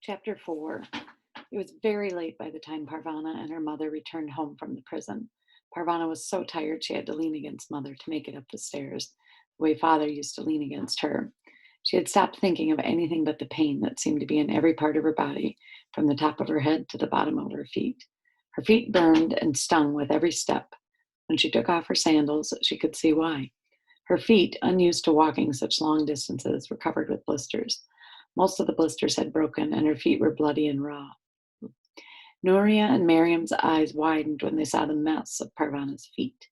Chapter 4. It was very late by the time Parvana and her mother returned home from the prison. Parvana was so tired she had to lean against Mother to make it up the stairs, the way Father used to lean against her. She had stopped thinking of anything but the pain that seemed to be in every part of her body, from the top of her head to the bottom of her feet. Her feet burned and stung with every step. When she took off her sandals, she could see why. Her feet, unused to walking such long distances, were covered with blisters. Most of the blisters had broken, and her feet were bloody and raw. Nuria and Miriam's eyes widened when they saw the mess of Parvana's feet.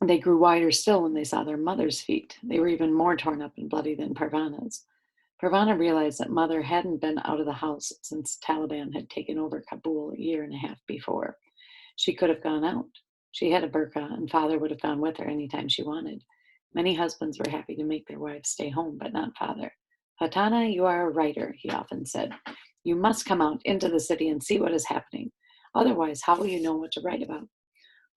They grew wider still when they saw their mother's feet. They were even more torn up and bloody than Parvana's. Parvana realized that Mother hadn't been out of the house since the Taliban had taken over Kabul a year and a half before. She could have gone out. She had a burqa, and Father would have gone with her any time she wanted. Many husbands were happy to make their wives stay home, but not Father. Fatana, you are a writer, he often said. You must come out into the city and see what is happening. Otherwise, how will you know what to write about?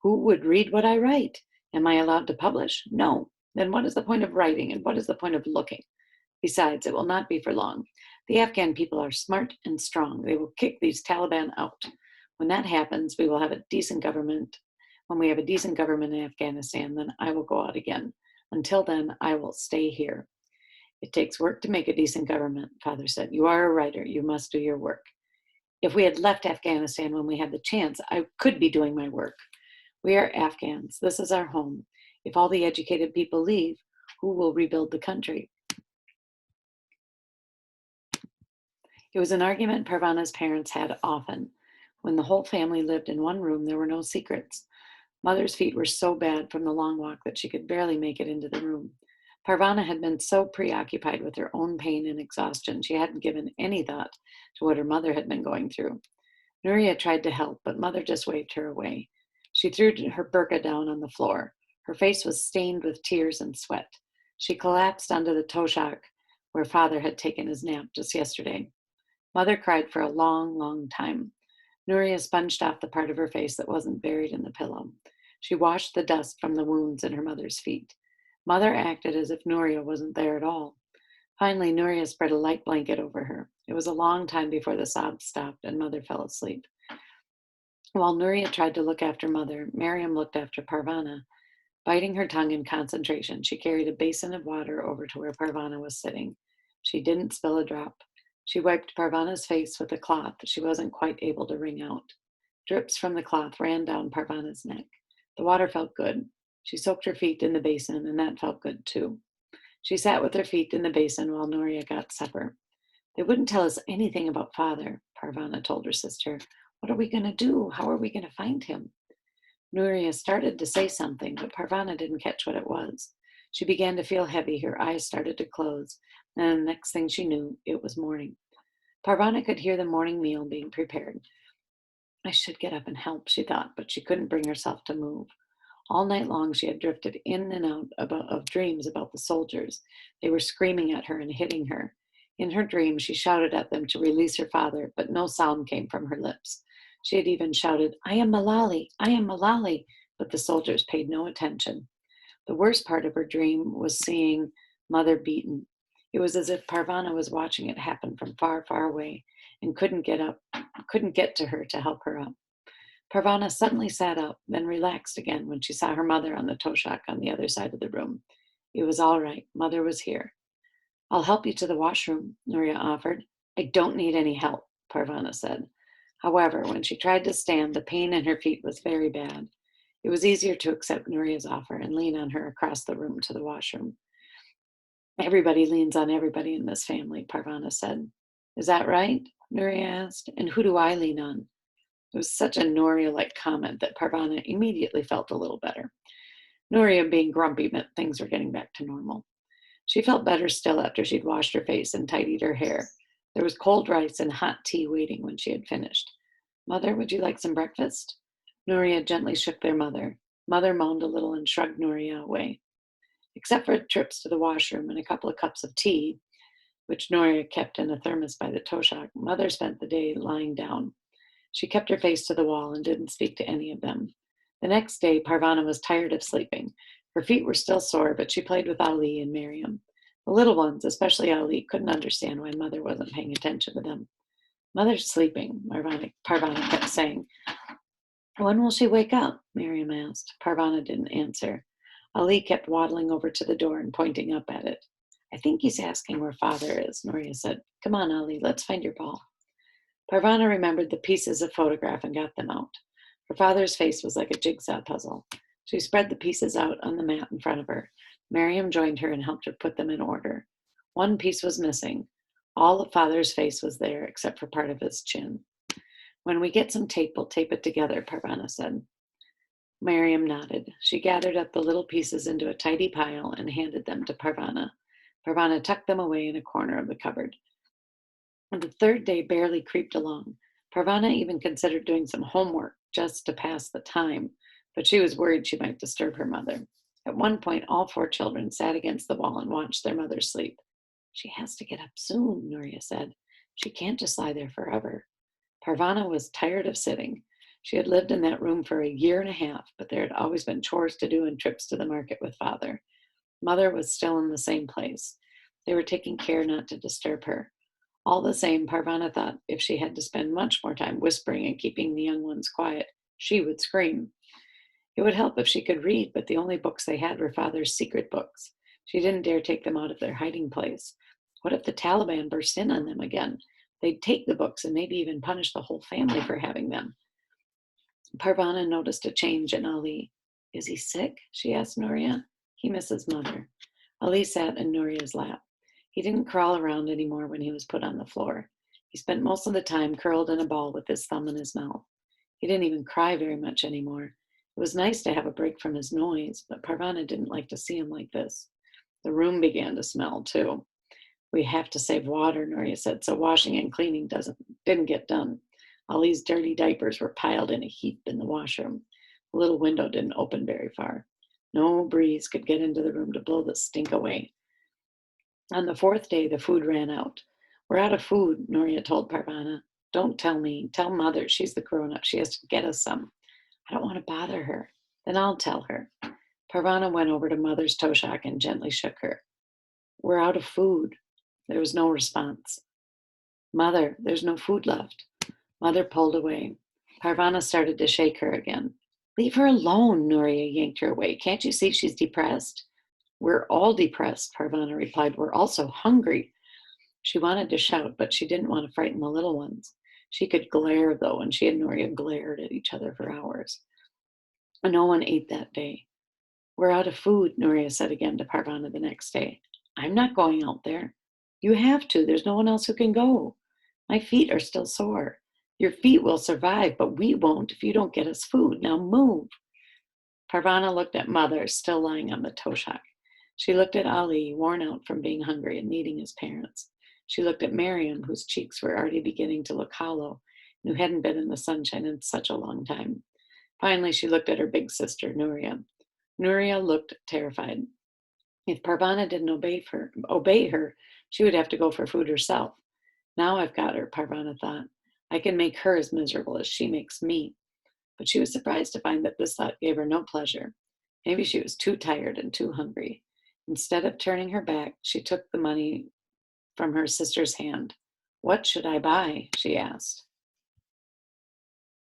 Who would read what I write? Am I allowed to publish? No. Then what is the point of writing, and what is the point of looking? Besides, it will not be for long. The Afghan people are smart and strong. They will kick these Taliban out. When that happens, we will have a decent government. When we have a decent government in Afghanistan, then I will go out again. Until then, I will stay here. It takes work to make a decent government, Father said. You are a writer. You must do your work. If we had left Afghanistan when we had the chance, I could be doing my work. We are Afghans. This is our home. If all the educated people leave, who will rebuild the country? It was an argument Parvana's parents had often. When the whole family lived in one room, there were no secrets. Mother's feet were so bad from the long walk that she could barely make it into the room. Parvana had been so preoccupied with her own pain and exhaustion, she hadn't given any thought to what her mother had been going through. Nuria tried to help, but Mother just waved her away. She threw her burqa down on the floor. Her face was stained with tears and sweat. She collapsed onto the toshak where Father had taken his nap just yesterday. Mother cried for a long, long time. Nuria sponged off the part of her face that wasn't buried in the pillow. She washed the dust from the wounds in her mother's feet. Mother acted as if Nuria wasn't there at all. Finally, Nuria spread a light blanket over her. It was a long time before the sobs stopped and Mother fell asleep. While Nuria tried to look after Mother, Miriam looked after Parvana. Biting her tongue in concentration, she carried a basin of water over to where Parvana was sitting. She didn't spill a drop. She wiped Parvana's face with a cloth she wasn't quite able to wring out. Drips from the cloth ran down Parvana's neck. The water felt good. She soaked her feet in the basin, and that felt good too. She sat with her feet in the basin while Nuria got supper. They wouldn't tell us anything about Father, Parvana told her sister. What are we going to do? How are we going to find him? Nuria started to say something, but Parvana didn't catch what it was. She began to feel heavy. Her eyes started to close, and the next thing she knew, it was morning. Parvana could hear the morning meal being prepared. I should get up and help, she thought, but she couldn't bring herself to move. All night long she had drifted in and out of dreams about the soldiers. They were screaming at her and hitting her. In her dream, she shouted at them to release her father, but no sound came from her lips. She had even shouted, I am Malali, I am Malali, but the soldiers paid no attention. The worst part of her dream was seeing Mother beaten. It was as if Parvana was watching it happen from far, far away and couldn't get to her to help her up. Parvana suddenly sat up, then relaxed again when she saw her mother on the toshak on the other side of the room. It was all right. Mother was here. I'll help you to the washroom, Nuria offered. I don't need any help, Parvana said. However, when she tried to stand, the pain in her feet was very bad. It was easier to accept Nuria's offer and lean on her across the room to the washroom. Everybody leans on everybody in this family, Parvana said. Is that right? Nuria asked. And who do I lean on? It was such a Nuria-like comment that Parvana immediately felt a little better. Nuria being grumpy meant things were getting back to normal. She felt better still after she'd washed her face and tidied her hair. There was cold rice and hot tea waiting when she had finished. Mother, would you like some breakfast? Nuria gently shook their mother. Mother moaned a little and shrugged Nuria away. Except for trips to the washroom and a couple of cups of tea, which Nuria kept in a thermos by the toshak, Mother spent the day lying down. She kept her face to the wall and didn't speak to any of them. The next day, Parvana was tired of sleeping. Her feet were still sore, but she played with Ali and Miriam. The little ones, especially Ali, couldn't understand why Mother wasn't paying attention to them. Mother's sleeping, Parvana kept saying. When will she wake up? Miriam asked. Parvana didn't answer. Ali kept waddling over to the door and pointing up at it. I think he's asking where Father is, Nuria said. Come on, Ali, let's find your ball. Parvana remembered the pieces of photograph and got them out. Her father's face was like a jigsaw puzzle. She spread the pieces out on the mat in front of her. Miriam joined her and helped her put them in order. One piece was missing. All of Father's face was there except for part of his chin. When we get some tape, we'll tape it together, Parvana said. Miriam nodded. She gathered up the little pieces into a tidy pile and handed them to Parvana. Parvana tucked them away in a corner of the cupboard. And the third day barely creeped along. Parvana even considered doing some homework just to pass the time, but she was worried she might disturb her mother. At one point, all four children sat against the wall and watched their mother sleep. She has to get up soon, Nuria said. She can't just lie there forever. Parvana was tired of sitting. She had lived in that room for a year and a half, but there had always been chores to do and trips to the market with Father. Mother was still in the same place. They were taking care not to disturb her. All the same, Parvana thought if she had to spend much more time whispering and keeping the young ones quiet, she would scream. It would help if she could read, but the only books they had were Father's secret books. She didn't dare take them out of their hiding place. What if the Taliban burst in on them again? They'd take the books and maybe even punish the whole family for having them. Parvana noticed a change in Ali. Is he sick? She asked Nuria. He misses Mother. Ali sat in Nuria's lap. He didn't crawl around anymore when he was put on the floor. He spent most of the time curled in a ball with his thumb in his mouth. He didn't even cry very much anymore. It was nice to have a break from his noise, but Parvana didn't like to see him like this. The room began to smell, too. We have to save water, Nuria said, so washing and cleaning didn't get done. Ali's dirty diapers were piled in a heap in the washroom. The little window didn't open very far. No breeze could get into the room to blow the stink away. On the fourth day, the food ran out. We're out of food, Nuria told Parvana. Don't tell me. Tell Mother. She's the grown-up. She has to get us some. I don't want to bother her. Then I'll tell her. Parvana went over to Mother's toshak and gently shook her. We're out of food. There was no response. Mother, there's no food left. Mother pulled away. Parvana started to shake her again. Leave her alone, Nuria yanked her away. Can't you see she's depressed? We're all depressed, Parvana replied. We're also hungry. She wanted to shout, but she didn't want to frighten the little ones. She could glare, though, and she and Nuria glared at each other for hours. No one ate that day. We're out of food, Nuria said again to Parvana the next day. I'm not going out there. You have to. There's no one else who can go. My feet are still sore. Your feet will survive, but we won't if you don't get us food. Now move. Parvana looked at Mother, still lying on the toshak. She looked at Ali, worn out from being hungry and needing his parents. She looked at Miriam, whose cheeks were already beginning to look hollow, and who hadn't been in the sunshine in such a long time. Finally, she looked at her big sister, Nuria. Nuria looked terrified. If Parvana didn't obey her, she would have to go for food herself. Now I've got her, Parvana thought. I can make her as miserable as she makes me. But she was surprised to find that this thought gave her no pleasure. Maybe she was too tired and too hungry. Instead of turning her back, she took the money from her sister's hand. What should I buy? She asked.